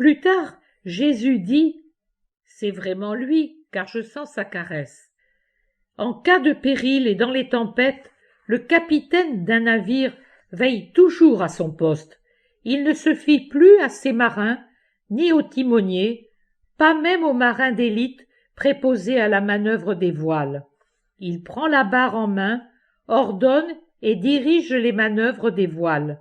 Plus tard, Jésus dit « C'est vraiment lui, car je sens sa caresse ». En cas de péril et dans les tempêtes, le capitaine d'un navire veille toujours à son poste. Il ne se fie plus à ses marins, ni aux timoniers, pas même aux marins d'élite préposés à la manœuvre des voiles. Il prend la barre en main, ordonne et dirige les manœuvres des voiles.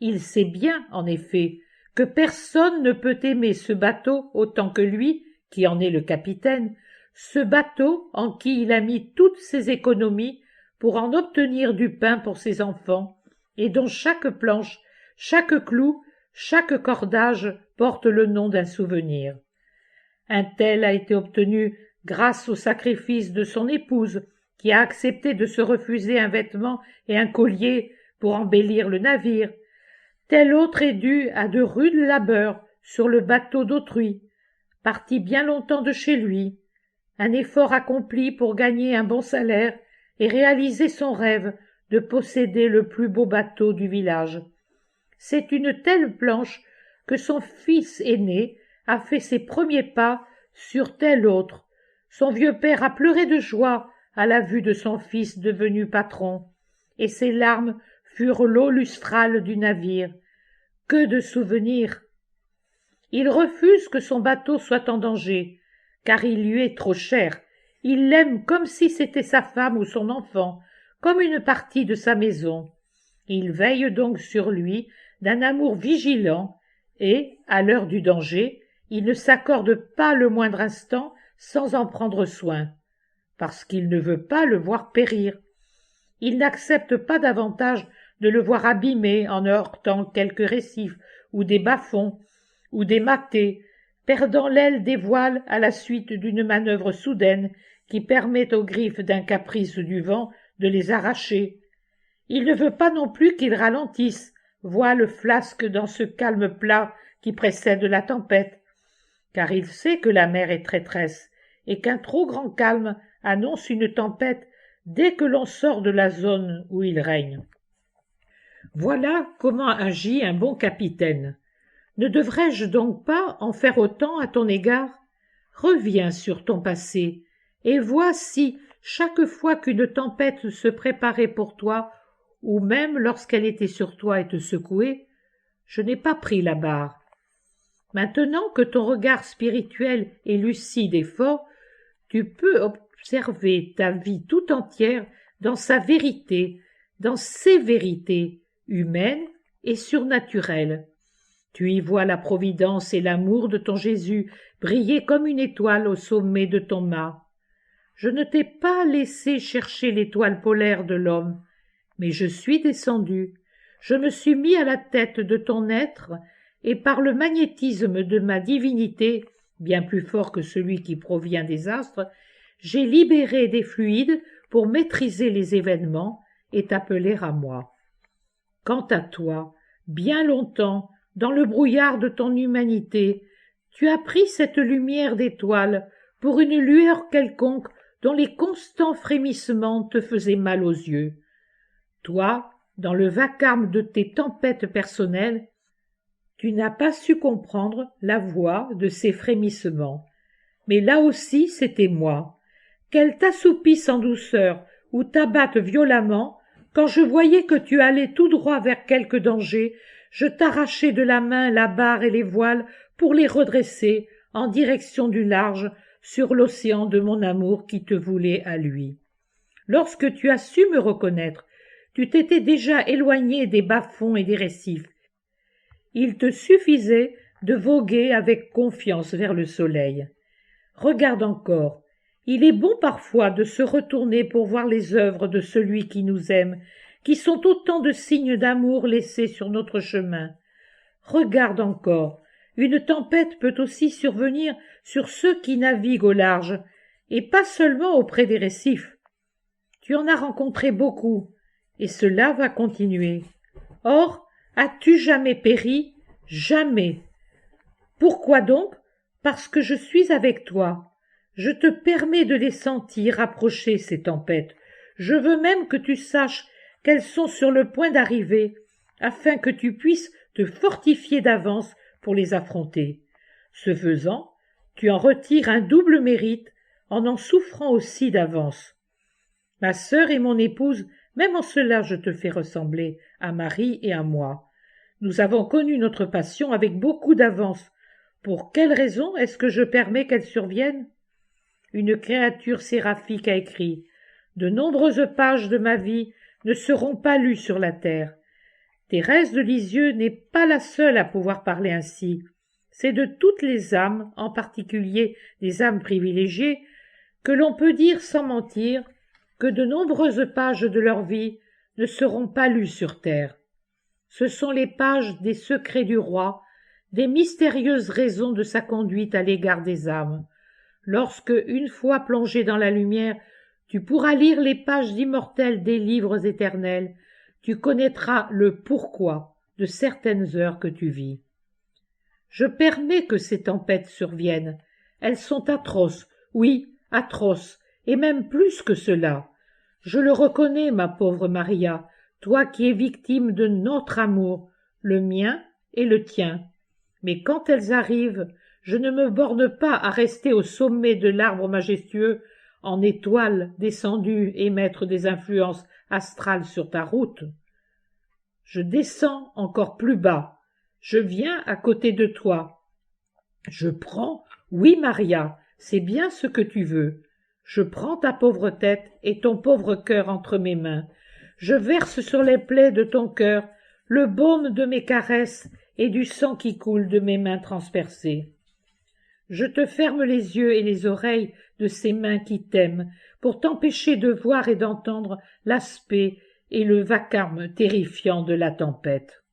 Il sait bien, en effet, que personne ne peut aimer ce bateau autant que lui, qui en est le capitaine, ce bateau en qui il a mis toutes ses économies pour en obtenir du pain pour ses enfants, et dont chaque planche, chaque clou, chaque cordage porte le nom d'un souvenir. Un tel a été obtenu grâce au sacrifice de son épouse, qui a accepté de se refuser un vêtement et un collier pour embellir le navire. Tel autre est dû à de rudes labeurs sur le bateau d'autrui, parti bien longtemps de chez lui, un effort accompli pour gagner un bon salaire et réaliser son rêve de posséder le plus beau bateau du village. C'est une telle planche que son fils aîné a fait ses premiers pas sur telle autre. Son vieux père a pleuré de joie à la vue de son fils devenu patron, et ses larmes furent l'eau lustrale du navire. Que de souvenirs! Il refuse que son bateau soit en danger, car il lui est trop cher. Il l'aime comme si c'était sa femme ou son enfant, comme une partie de sa maison. Il veille donc sur lui d'un amour vigilant, et, à l'heure du danger, il ne s'accorde pas le moindre instant sans en prendre soin, parce qu'il ne veut pas le voir périr. Il n'accepte pas davantage de le voir abîmé en heurtant quelques récifs ou des bas-fonds ou des mâtés, perdant l'aile des voiles à la suite d'une manœuvre soudaine qui permet aux griffes d'un caprice du vent de les arracher. Il ne veut pas non plus qu'ils ralentissent, voile flasque dans ce calme plat qui précède la tempête, car il sait que la mer est traîtresse et qu'un trop grand calme annonce une tempête dès que l'on sort de la zone où il règne. Voilà comment agit un bon capitaine. Ne devrais-je donc pas en faire autant à ton égard? Reviens sur ton passé, et vois si, chaque fois qu'une tempête se préparait pour toi, ou même lorsqu'elle était sur toi et te secouait, je n'ai pas pris la barre. Maintenant que ton regard spirituel est lucide et fort, tu peux observer ta vie tout entière dans sa vérité, dans ses vérités, humaines et surnaturelles. Tu y vois la providence et l'amour de ton Jésus briller comme une étoile au sommet de ton mât. Je ne t'ai pas laissé chercher l'étoile polaire de l'homme, mais je suis descendu, je me suis mis à la tête de ton être, et par le magnétisme de ma divinité, bien plus fort que celui qui provient des astres, j'ai libéré des fluides pour maîtriser les événements et t'appeler à moi. Quant à toi, bien longtemps, dans le brouillard de ton humanité, tu as pris cette lumière d'étoile pour une lueur quelconque dont les constants frémissements te faisaient mal aux yeux. Toi, dans le vacarme de tes tempêtes personnelles, tu n'as pas su comprendre la voix de ces frémissements. Mais là aussi, c'était moi. Qu'elle t'assoupisse en douceur ou t'abatte violemment, quand je voyais que tu allais tout droit vers quelque danger, je t'arrachais de la main la barre et les voiles pour les redresser en direction du large sur l'océan de mon amour qui te voulait à lui. Lorsque tu as su me reconnaître, tu t'étais déjà éloigné des bas-fonds et des récifs. Il te suffisait de voguer avec confiance vers le soleil. Regarde encore, il est bon parfois de se retourner pour voir les œuvres de celui qui nous aime, qui sont autant de signes d'amour laissés sur notre chemin. Regarde encore, une tempête peut aussi survenir sur ceux qui naviguent au large, et pas seulement auprès des récifs. Tu en as rencontré beaucoup, et cela va continuer. Or, as-tu jamais péri? Jamais. Pourquoi donc? Parce que je suis avec toi. Je te permets de les sentir approcher, ces tempêtes. Je veux même que tu saches qu'elles sont sur le point d'arriver, afin que tu puisses te fortifier d'avance pour les affronter. Ce faisant, tu en retires un double mérite en souffrant aussi d'avance. Ma sœur et mon épouse, même en cela je te fais ressembler à Marie et à moi. Nous avons connu notre passion avec beaucoup d'avance. Pour quelle raison est-ce que je permets qu'elle survienne? Une créature séraphique a écrit « De nombreuses pages de ma vie ne seront pas lues sur la terre. » Thérèse de Lisieux n'est pas la seule à pouvoir parler ainsi. C'est de toutes les âmes, en particulier des âmes privilégiées, que l'on peut dire sans mentir que de nombreuses pages de leur vie ne seront pas lues sur terre. Ce sont les pages des secrets du roi, des mystérieuses raisons de sa conduite à l'égard des âmes. Lorsque, une fois plongé dans la lumière, tu pourras lire les pages immortelles des livres éternels, tu connaîtras le pourquoi de certaines heures que tu vis. Je permets que ces tempêtes surviennent. Elles sont atroces, oui, atroces, et même plus que cela. Je le reconnais, ma pauvre Maria, toi qui es victime de notre amour, le mien et le tien. Mais quand elles arrivent, je ne me borne pas à rester au sommet de l'arbre majestueux, en étoile descendue et mettre des influences astrales sur ta route. Je descends encore plus bas, je viens à côté de toi. Je prends, oui Maria, c'est bien ce que tu veux. Je prends ta pauvre tête et ton pauvre cœur entre mes mains. Je verse sur les plaies de ton cœur le baume de mes caresses et du sang qui coule de mes mains transpercées. Je te ferme les yeux et les oreilles de ces mains qui t'aiment pour t'empêcher de voir et d'entendre l'aspect et le vacarme terrifiant de la tempête.